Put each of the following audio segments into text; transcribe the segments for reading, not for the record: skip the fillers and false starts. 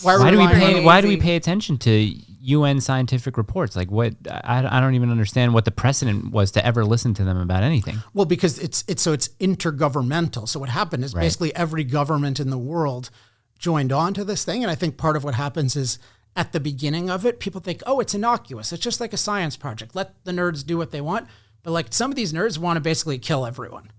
Why do we pay attention to UN scientific reports? Like what? I don't even understand what the precedent was to ever listen to them about anything. Well, because it's intergovernmental. So what happened is basically every government in the world joined on to this thing. And I think part of what happens is at the beginning of it, people think, oh, it's innocuous. It's just like a science project. Let the nerds do what they want. But like some of these nerds want to basically kill everyone.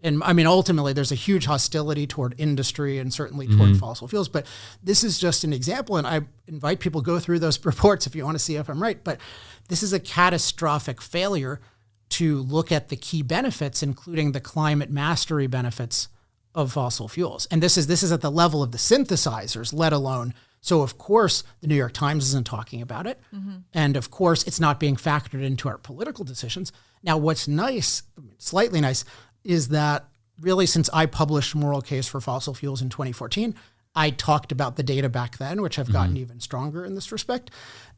And I mean, ultimately, there's a huge hostility toward industry and certainly toward fossil fuels. But this is just an example. And I invite people to go through those reports if you want to see if I'm right. But this is a catastrophic failure to look at the key benefits, including the climate mastery benefits of fossil fuels. And this is at the level of the synthesizers, let alone. So, of course, the New York Times isn't talking about it. And, of course, it's not being factored into our political decisions. Now, what's nice, slightly nice, is that really since I published Moral Case for Fossil Fuels in 2014, I talked about the data back then, which have gotten even stronger in this respect.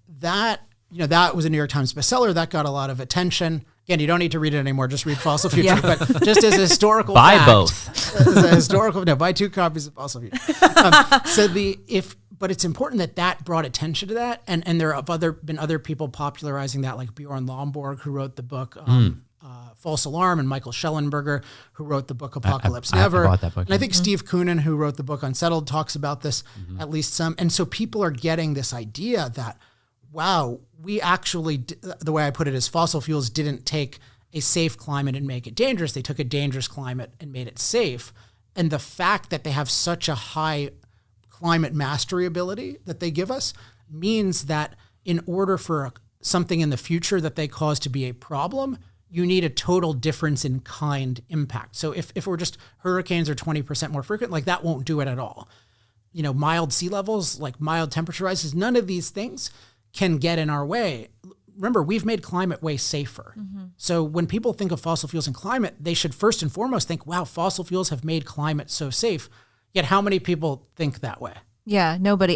That was a New York Times bestseller. That got a lot of attention. Again, you don't need to read it anymore. Just read Fossil Future. But just as a historical buy fact. both. Buy 2 copies of Fossil Future. But it's important that brought attention to that. And there have been other people popularizing that, like Bjorn Lomborg, who wrote the book False Alarm, and Michael Schellenberger, who wrote the book Apocalypse Never. I bought that book. And I think Steve Koonin, who wrote the book Unsettled, talks about this at least some. And so people are getting this idea that, wow, we actually, the way I put it is fossil fuels didn't take a safe climate and make it dangerous. They took a dangerous climate and made it safe. And the fact that they have such a high climate mastery ability that they give us means that in order for something in the future that they cause to be a problem, you need a total difference in kind impact. So if we're just hurricanes are 20% more frequent, like that won't do it at all. Mild sea levels, like mild temperature rises, none of these things can get in our way. Remember, we've made climate way safer. So when people think of fossil fuels and climate, they should first and foremost think, wow, fossil fuels have made climate so safe. Yet how many people think that way? Yeah, nobody.